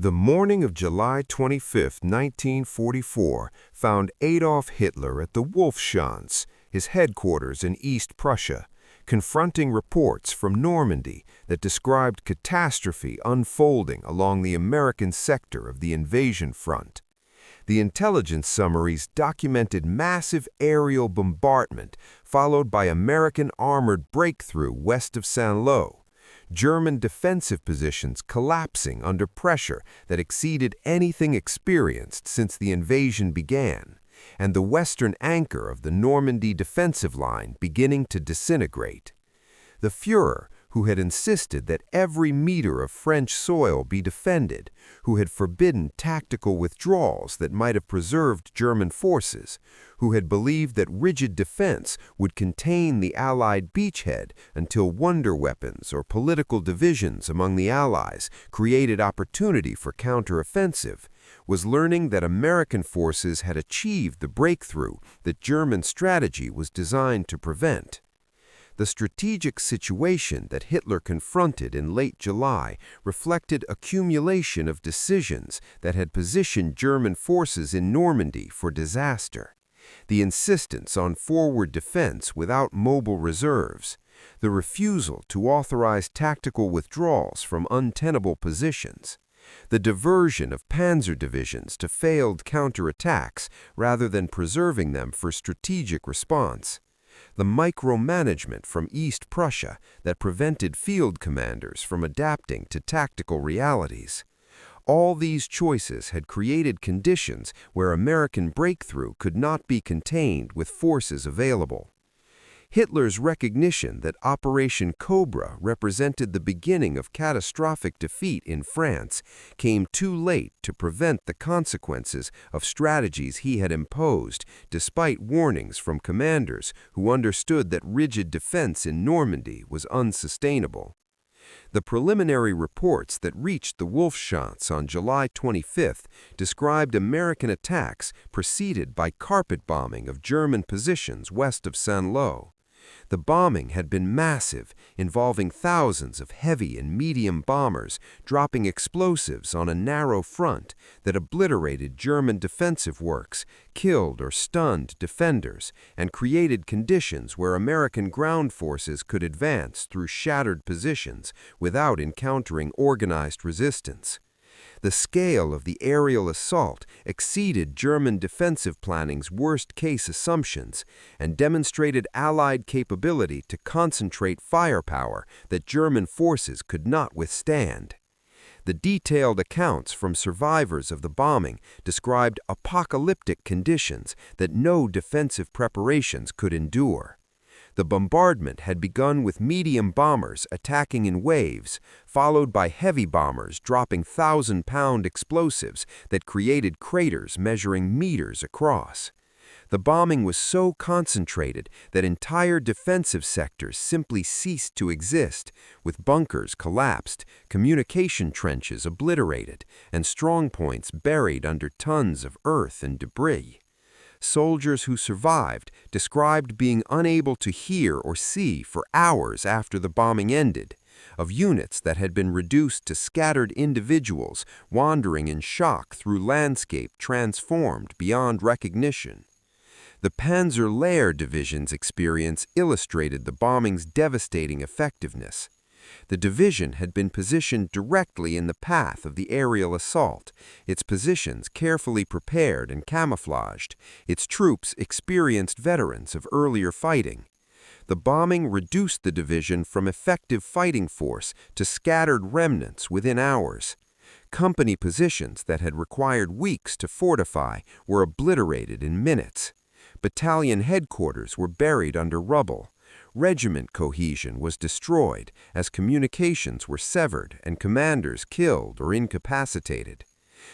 The morning of July 25, 1944, found Adolf Hitler at the Wolfsschanze, his headquarters in East Prussia, confronting reports from Normandy that described catastrophe unfolding along the American sector of the invasion front. The intelligence summaries documented massive aerial bombardment followed by American armored breakthrough west of Saint-Lô, German defensive positions collapsing under pressure that exceeded anything experienced since the invasion began, and the western anchor of the Normandy defensive line beginning to disintegrate. The Führer, who had insisted that every meter of French soil be defended, who had forbidden tactical withdrawals that might have preserved German forces, who had believed that rigid defense would contain the Allied beachhead until wonder weapons or political divisions among the Allies created opportunity for counteroffensive, was learning that American forces had achieved the breakthrough that German strategy was designed to prevent. The strategic situation that Hitler confronted in late July reflected accumulation of decisions that had positioned German forces in Normandy for disaster. The insistence on forward defense without mobile reserves, the refusal to authorize tactical withdrawals from untenable positions, the diversion of Panzer divisions to failed counterattacks rather than preserving them for strategic response, the micromanagement from East Prussia that prevented field commanders from adapting to tactical realities. All these choices had created conditions where American breakthrough could not be contained with forces available. Hitler's recognition that Operation Cobra represented the beginning of catastrophic defeat in France came too late to prevent the consequences of strategies he had imposed, despite warnings from commanders who understood that rigid defense in Normandy was unsustainable. The preliminary reports that reached the Wolfsschanze on July 25 described American attacks preceded by carpet bombing of German positions west of Saint-Lô. The bombing had been massive, involving thousands of heavy and medium bombers dropping explosives on a narrow front that obliterated German defensive works, killed or stunned defenders, and created conditions where American ground forces could advance through shattered positions without encountering organized resistance. The scale of the aerial assault exceeded German defensive planning's worst-case assumptions and demonstrated Allied capability to concentrate firepower that German forces could not withstand. The detailed accounts from survivors of the bombing described apocalyptic conditions that no defensive preparations could endure. The bombardment had begun with medium bombers attacking in waves, followed by heavy bombers dropping 1,000-pound explosives that created craters measuring meters across. The bombing was so concentrated that entire defensive sectors simply ceased to exist, with bunkers collapsed, communication trenches obliterated, and strongpoints buried under tons of earth and debris. Soldiers who survived described being unable to hear or see for hours after the bombing ended, of units that had been reduced to scattered individuals wandering in shock through landscape transformed beyond recognition. The Panzer Lehr division's experience illustrated the bombing's devastating effectiveness. The division had been positioned directly in the path of the aerial assault, its positions carefully prepared and camouflaged, its troops experienced veterans of earlier fighting. The bombing reduced the division from effective fighting force to scattered remnants within hours. Company positions that had required weeks to fortify were obliterated in minutes. Battalion headquarters were buried under rubble. Regiment cohesion was destroyed as communications were severed and commanders killed or incapacitated.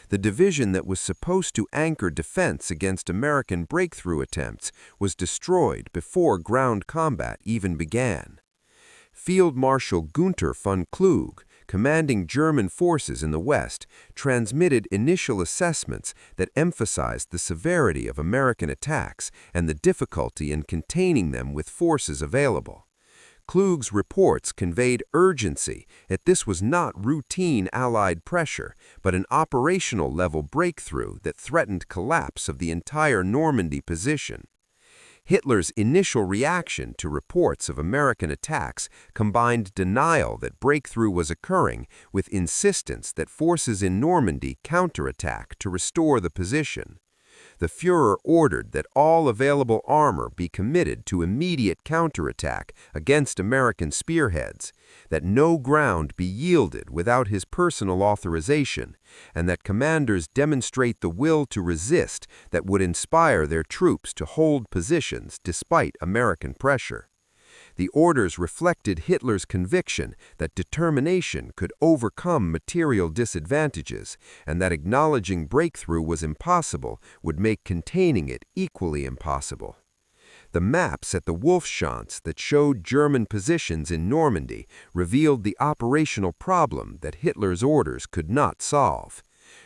The division that was supposed to anchor defense against American breakthrough attempts was destroyed before ground combat even began. Field Marshal Günther von Kluge, commanding German forces in the West, transmitted initial assessments that emphasized the severity of American attacks and the difficulty in containing them with forces available. Kluge's reports conveyed urgency that this was not routine Allied pressure, but an operational-level breakthrough that threatened collapse of the entire Normandy position. Hitler's initial reaction to reports of American attacks combined denial that breakthrough was occurring with insistence that forces in Normandy counterattack to restore the position. The Führer ordered that all available armor be committed to immediate counterattack against American spearheads, that no ground be yielded without his personal authorization, and that commanders demonstrate the will to resist that would inspire their troops to hold positions despite American pressure. The orders reflected Hitler's conviction that determination could overcome material disadvantages, and that acknowledging breakthrough was impossible would make containing it equally impossible. The maps at the Wolfsschanze that showed German positions in Normandy revealed the operational problem that Hitler's orders could not solve.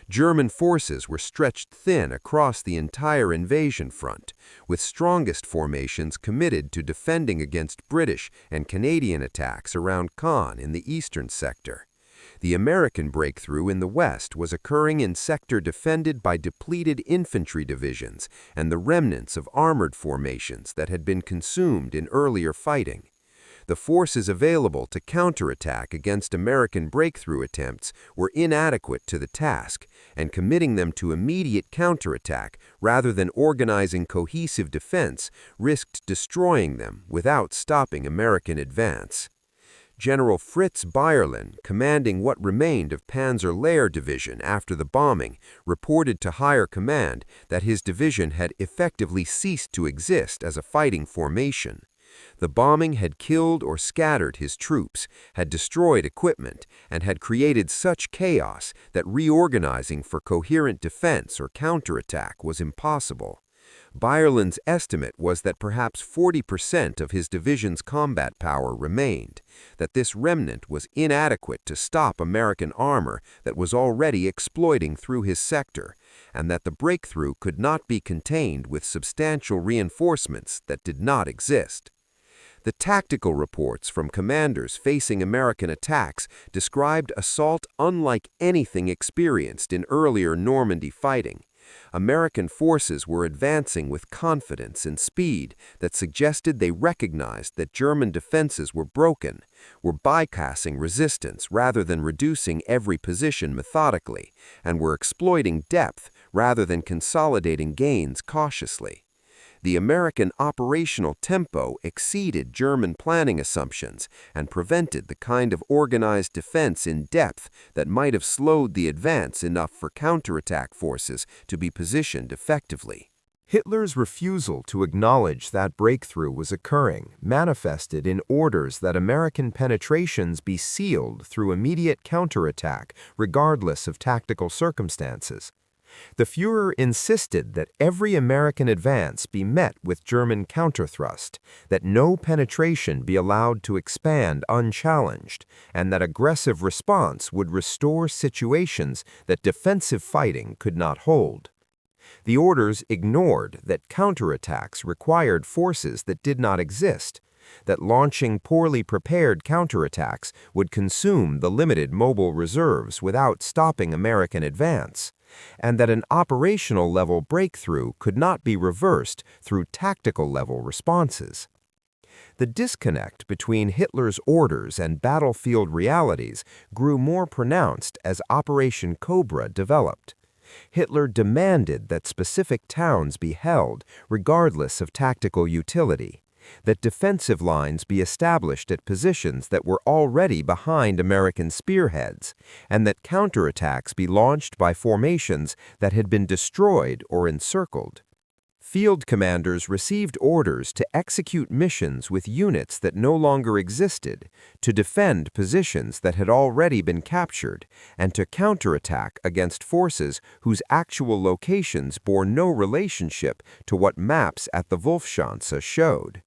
German forces were stretched thin across the entire invasion front, with strongest formations committed to defending against British and Canadian attacks around Caen in the eastern sector. The American breakthrough in the west was occurring in sector defended by depleted infantry divisions and the remnants of armored formations that had been consumed in earlier fighting. The forces available to counterattack against American breakthrough attempts were inadequate to the task, and committing them to immediate counterattack rather than organizing cohesive defense risked destroying them without stopping American advance. General Fritz Bayerlein, commanding what remained of Panzer Lehr division after the bombing, reported to higher command that his division had effectively ceased to exist as a fighting formation. The bombing had killed or scattered his troops, had destroyed equipment, and had created such chaos that reorganizing for coherent defense or counterattack was impossible. Bayerlein's estimate was that perhaps 40% of his division's combat power remained, that this remnant was inadequate to stop American armor that was already exploiting through his sector, and that the breakthrough could not be contained with substantial reinforcements that did not exist. The tactical reports from commanders facing American attacks described assault unlike anything experienced in earlier Normandy fighting. American forces were advancing with confidence and speed that suggested they recognized that German defenses were broken, were bypassing resistance rather than reducing every position methodically, and were exploiting depth rather than consolidating gains cautiously. The American operational tempo exceeded German planning assumptions and prevented the kind of organized defense in depth that might have slowed the advance enough for counterattack forces to be positioned effectively. Hitler's refusal to acknowledge that breakthrough was occurring manifested in orders that American penetrations be sealed through immediate counterattack regardless of tactical circumstances. The Führer insisted that every American advance be met with German counterthrust, that no penetration be allowed to expand unchallenged, and that aggressive response would restore situations that defensive fighting could not hold. The orders ignored that counterattacks required forces that did not exist, that launching poorly prepared counterattacks would consume the limited mobile reserves without stopping American advance, and that an operational-level breakthrough could not be reversed through tactical-level responses. The disconnect between Hitler's orders and battlefield realities grew more pronounced as Operation Cobra developed. Hitler demanded that specific towns be held regardless of tactical utility, that defensive lines be established at positions that were already behind American spearheads, and that counterattacks be launched by formations that had been destroyed or encircled. Field commanders received orders to execute missions with units that no longer existed, to defend positions that had already been captured, and to counterattack against forces whose actual locations bore no relationship to what maps at the Wolfsschanze showed.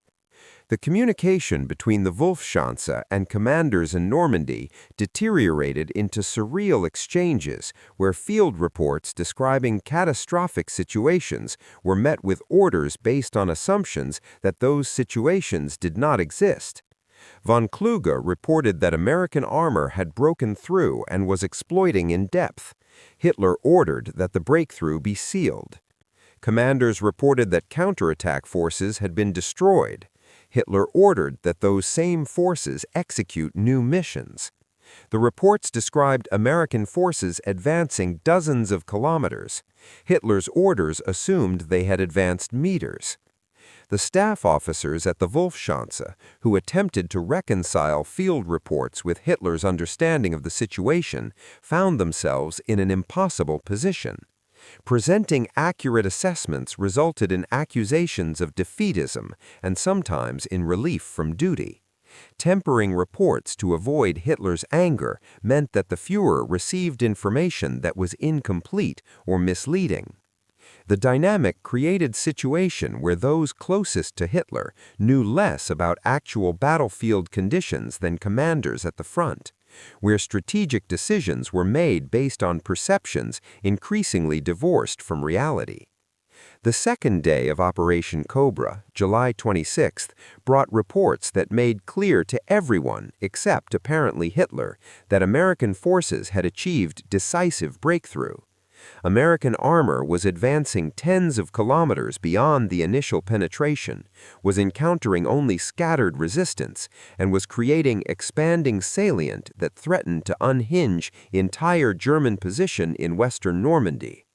The communication between the Wolfsschanze and commanders in Normandy deteriorated into surreal exchanges where field reports describing catastrophic situations were met with orders based on assumptions that those situations did not exist. Von Kluge reported that American armor had broken through and was exploiting in depth. Hitler ordered that the breakthrough be sealed. Commanders reported that counterattack forces had been destroyed. Hitler ordered that those same forces execute new missions. The reports described American forces advancing dozens of kilometers. Hitler's orders assumed they had advanced meters. The staff officers at the Wolfsschanze, who attempted to reconcile field reports with Hitler's understanding of the situation, found themselves in an impossible position. Presenting accurate assessments resulted in accusations of defeatism and sometimes in relief from duty. Tempering reports to avoid Hitler's anger meant that the Führer received information that was incomplete or misleading. The dynamic created situation where those closest to Hitler knew less about actual battlefield conditions than commanders at the front, where strategic decisions were made based on perceptions increasingly divorced from reality. The second day of Operation Cobra, July 26th, brought reports that made clear to everyone, except apparently Hitler, that American forces had achieved decisive breakthrough. American armor was advancing tens of kilometers beyond the initial penetration, was encountering only scattered resistance, and was creating expanding salient that threatened to unhinge entire German position in western Normandy.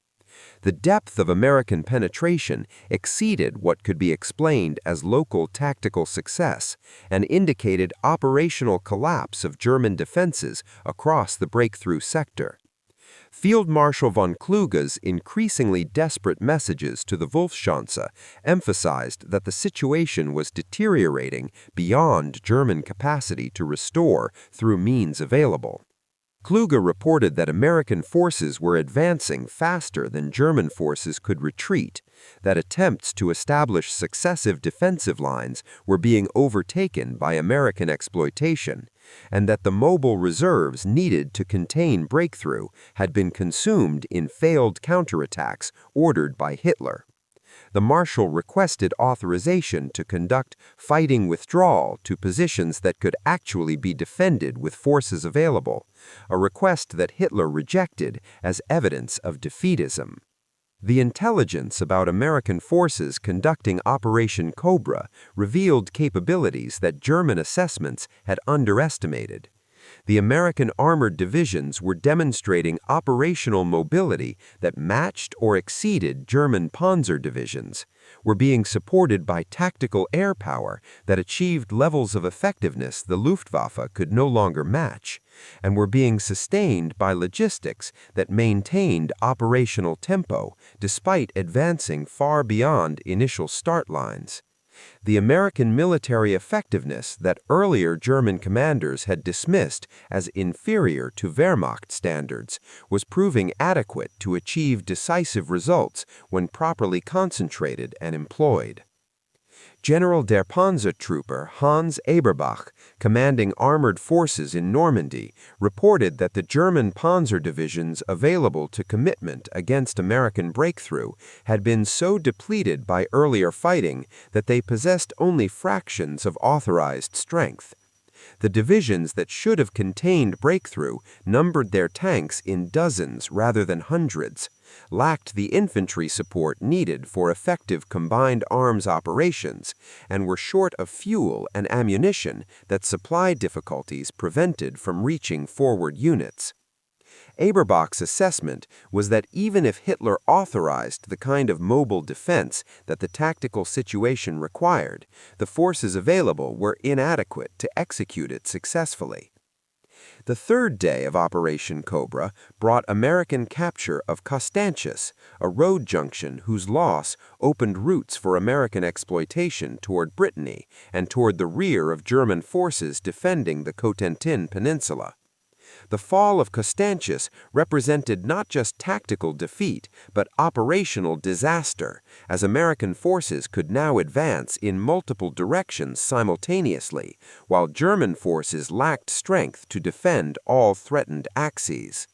The depth of American penetration exceeded what could be explained as local tactical success and indicated operational collapse of German defenses across the breakthrough sector. Field Marshal von Kluge's increasingly desperate messages to the Wolfsschanze emphasized that the situation was deteriorating beyond German capacity to restore through means available. Kluge reported that American forces were advancing faster than German forces could retreat, that attempts to establish successive defensive lines were being overtaken by American exploitation, and that the mobile reserves needed to contain breakthrough had been consumed in failed counterattacks ordered by Hitler. The Marshal requested authorization to conduct fighting withdrawal to positions that could actually be defended with forces available, a request that Hitler rejected as evidence of defeatism. The intelligence about American forces conducting Operation Cobra revealed capabilities that German assessments had underestimated. The American armored divisions were demonstrating operational mobility that matched or exceeded German Panzer divisions, were being supported by tactical air power that achieved levels of effectiveness the Luftwaffe could no longer match, and were being sustained by logistics that maintained operational tempo despite advancing far beyond initial start lines. The American military effectiveness that earlier German commanders had dismissed as inferior to Wehrmacht standards was proving adequate to achieve decisive results when properly concentrated and employed. General der Panzertrooper Hans Eberbach, commanding armored forces in Normandy, reported that the German Panzer divisions available to commitment against American breakthrough had been so depleted by earlier fighting that they possessed only fractions of authorized strength. The divisions that should have contained breakthrough numbered their tanks in dozens rather than hundreds, lacked the infantry support needed for effective combined arms operations, and were short of fuel and ammunition that supply difficulties prevented from reaching forward units. Eberbach's assessment was that even if Hitler authorized the kind of mobile defense that the tactical situation required, the forces available were inadequate to execute it successfully. The third day of Operation Cobra brought American capture of Coutances, a road junction whose loss opened routes for American exploitation toward Brittany and toward the rear of German forces defending the Cotentin Peninsula. The fall of Coutances represented not just tactical defeat, but operational disaster, as American forces could now advance in multiple directions simultaneously, while German forces lacked strength to defend all threatened axes.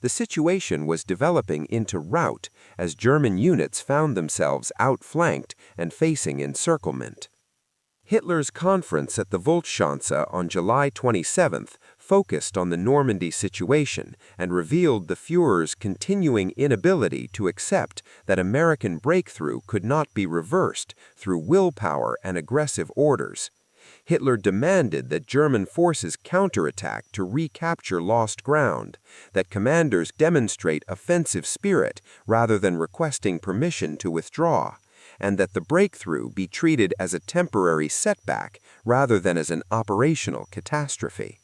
The situation was developing into rout as German units found themselves outflanked and facing encirclement. Hitler's conference at the Wolfsschanze on July 27 focused on the Normandy situation and revealed the Führer's continuing inability to accept that American breakthrough could not be reversed through willpower and aggressive orders. Hitler demanded that German forces counterattack to recapture lost ground, that commanders demonstrate offensive spirit rather than requesting permission to withdraw, and that the breakthrough be treated as a temporary setback rather than as an operational catastrophe.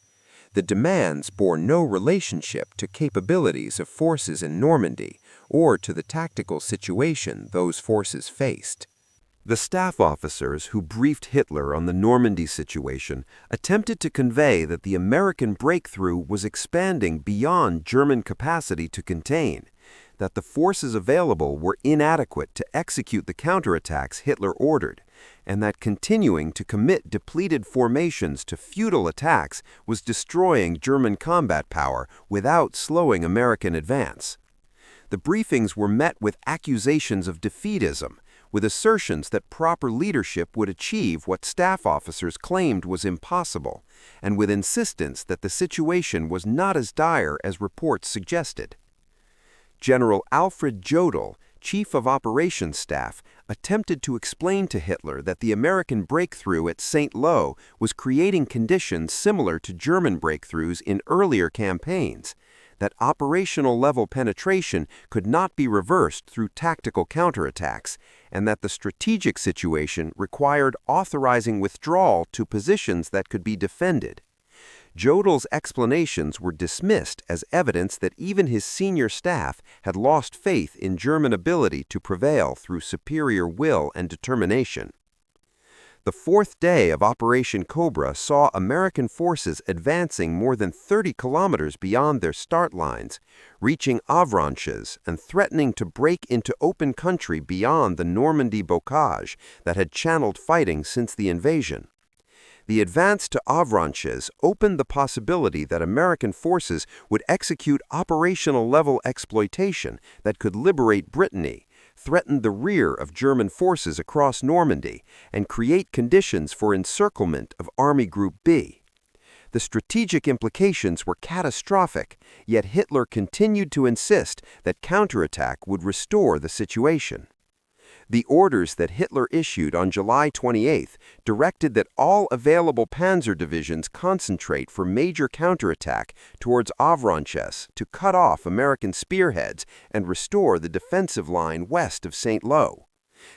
The demands bore no relationship to capabilities of forces in Normandy or to the tactical situation those forces faced. The staff officers who briefed Hitler on the Normandy situation attempted to convey that the American breakthrough was expanding beyond German capacity to contain, that the forces available were inadequate to execute the counterattacks Hitler ordered, and that continuing to commit depleted formations to futile attacks was destroying German combat power without slowing American advance. The briefings were met with accusations of defeatism, with assertions that proper leadership would achieve what staff officers claimed was impossible, and with insistence that the situation was not as dire as reports suggested. General Alfred Jodl, Chief of Operations Staff, attempted to explain to Hitler that the American breakthrough at St. Lo was creating conditions similar to German breakthroughs in earlier campaigns, that operational-level penetration could not be reversed through tactical counterattacks, and that the strategic situation required authorizing withdrawal to positions that could be defended. Jodl's explanations were dismissed as evidence that even his senior staff had lost faith in German ability to prevail through superior will and determination. The fourth day of Operation Cobra saw American forces advancing more than 30 kilometers beyond their start lines, reaching Avranches and threatening to break into open country beyond the Normandy bocage that had channeled fighting since the invasion. The advance to Avranches opened the possibility that American forces would execute operational-level exploitation that could liberate Brittany, threaten the rear of German forces across Normandy, and create conditions for encirclement of Army Group B. The strategic implications were catastrophic, yet Hitler continued to insist that counterattack would restore the situation. The orders that Hitler issued on July 28 directed that all available Panzer divisions concentrate for major counterattack towards Avranches to cut off American spearheads and restore the defensive line west of St. Lo.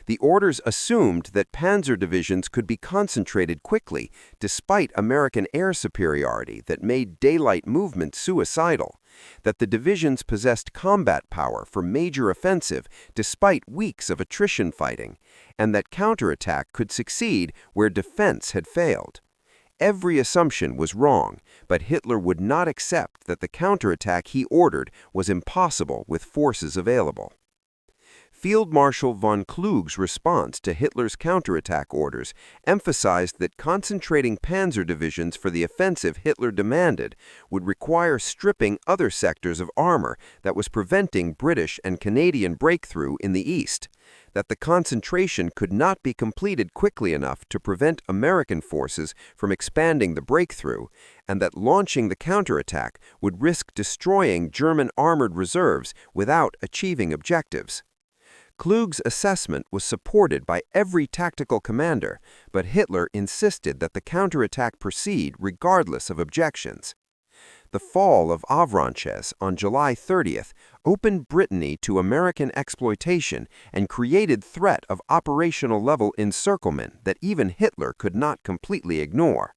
The orders assumed that Panzer divisions could be concentrated quickly despite American air superiority that made daylight movement suicidal, that the divisions possessed combat power for major offensive despite weeks of attrition fighting, and that counterattack could succeed where defense had failed. Every assumption was wrong, but Hitler would not accept that the counterattack he ordered was impossible with forces available. Field Marshal von Kluge's response to Hitler's counterattack orders emphasized that concentrating Panzer divisions for the offensive Hitler demanded would require stripping other sectors of armor that was preventing British and Canadian breakthrough in the east, that the concentration could not be completed quickly enough to prevent American forces from expanding the breakthrough, and that launching the counterattack would risk destroying German armored reserves without achieving objectives. Kluge's assessment was supported by every tactical commander, but Hitler insisted that the counterattack proceed regardless of objections. The fall of Avranches on July 30th opened Brittany to American exploitation and created threat of operational-level encirclement that even Hitler could not completely ignore.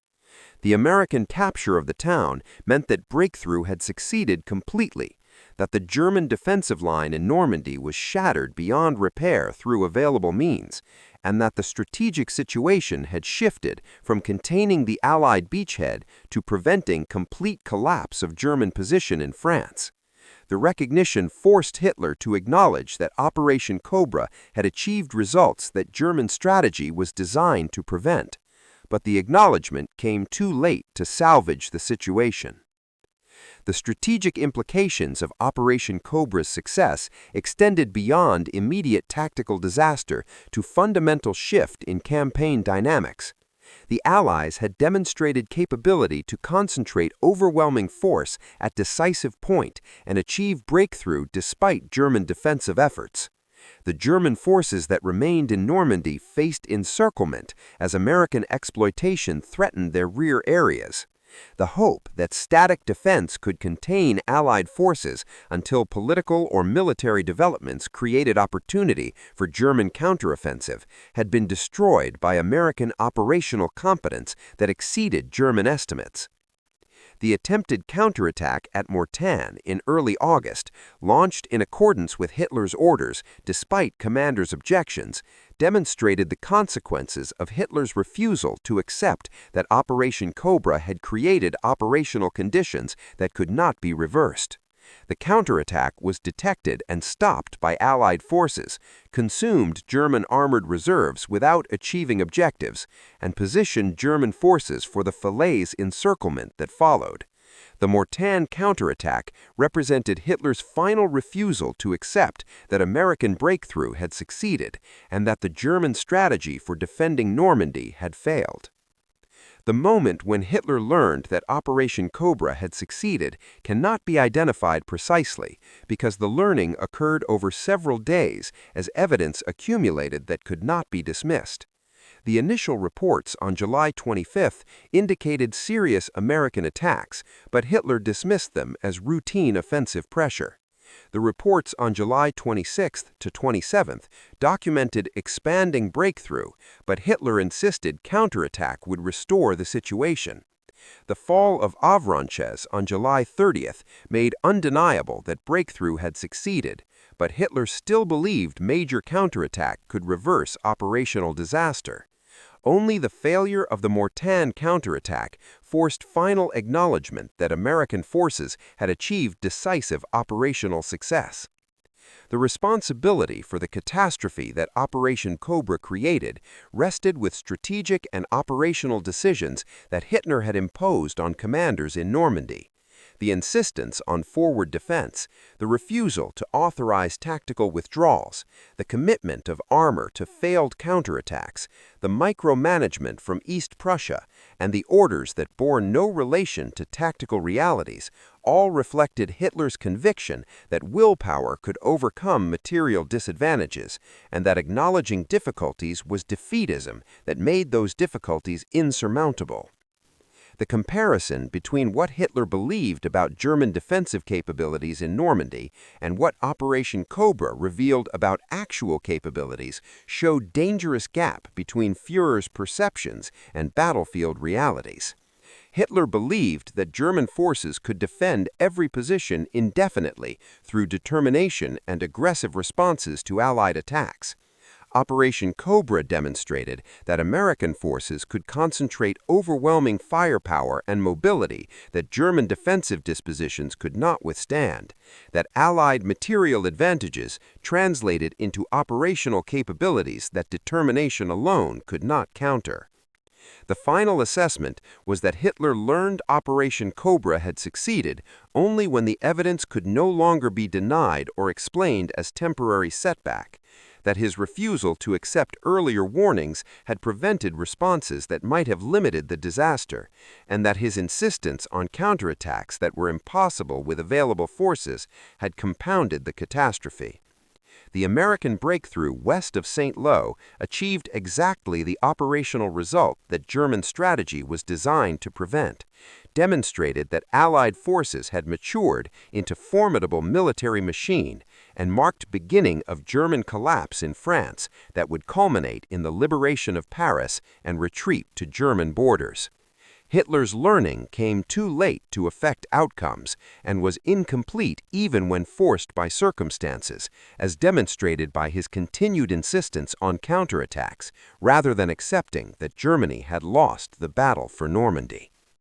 The American capture of the town meant that breakthrough had succeeded completely, that the German defensive line in Normandy was shattered beyond repair through available means, and that the strategic situation had shifted from containing the Allied beachhead to preventing complete collapse of German position in France. The recognition forced Hitler to acknowledge that Operation Cobra had achieved results that German strategy was designed to prevent, but the acknowledgement came too late to salvage the situation. The strategic implications of Operation Cobra's success extended beyond immediate tactical disaster to fundamental shift in campaign dynamics. The Allies had demonstrated capability to concentrate overwhelming force at decisive point and achieve breakthrough despite German defensive efforts. The German forces that remained in Normandy faced encirclement as American exploitation threatened their rear areas. The hope that static defense could contain Allied forces until political or military developments created opportunity for German counteroffensive had been destroyed by American operational competence that exceeded German estimates. The attempted counterattack at Mortain in early August, launched in accordance with Hitler's orders despite commanders' objections, demonstrated the consequences of Hitler's refusal to accept that Operation Cobra had created operational conditions that could not be reversed. The counterattack was detected and stopped by Allied forces, consumed German armored reserves without achieving objectives, and positioned German forces for the Falaise encirclement that followed. The Mortain counterattack represented Hitler's final refusal to accept that American breakthrough had succeeded and that the German strategy for defending Normandy had failed. The moment when Hitler learned that Operation Cobra had succeeded cannot be identified precisely because the learning occurred over several days as evidence accumulated that could not be dismissed. The initial reports on July 25 indicated serious American attacks, but Hitler dismissed them as routine offensive pressure. The reports on July 26 to 27 documented expanding breakthrough, but Hitler insisted counterattack would restore the situation. The fall of Avranches on July 30 made undeniable that breakthrough had succeeded, but Hitler still believed major counterattack could reverse operational disaster. Only the failure of the Mortain counterattack forced final acknowledgment that American forces had achieved decisive operational success. The responsibility for the catastrophe that Operation Cobra created rested with strategic and operational decisions that Hitler had imposed on commanders in Normandy. The insistence on forward defense, the refusal to authorize tactical withdrawals, the commitment of armor to failed counterattacks, the micromanagement from East Prussia, and the orders that bore no relation to tactical realities all reflected Hitler's conviction that willpower could overcome material disadvantages and that acknowledging difficulties was defeatism that made those difficulties insurmountable. The comparison between what Hitler believed about German defensive capabilities in Normandy and what Operation Cobra revealed about actual capabilities showed dangerous gap between Führer's perceptions and battlefield realities. Hitler believed that German forces could defend every position indefinitely through determination and aggressive responses to Allied attacks. Operation Cobra demonstrated that American forces could concentrate overwhelming firepower and mobility that German defensive dispositions could not withstand, that Allied material advantages translated into operational capabilities that determination alone could not counter. The final assessment was that Hitler learned Operation Cobra had succeeded only when the evidence could no longer be denied or explained as temporary setback, that his refusal to accept earlier warnings had prevented responses that might have limited the disaster, and that his insistence on counterattacks that were impossible with available forces had compounded the catastrophe. The American breakthrough west of St. Lo achieved exactly the operational result that German strategy was designed to prevent, demonstrated that Allied forces had matured into formidable military machine, and marked beginning of German collapse in France that would culminate in the liberation of Paris and retreat to German borders. Hitler's learning came too late to affect outcomes and was incomplete even when forced by circumstances, as demonstrated by his continued insistence on counterattacks rather than accepting that Germany had lost the battle for Normandy.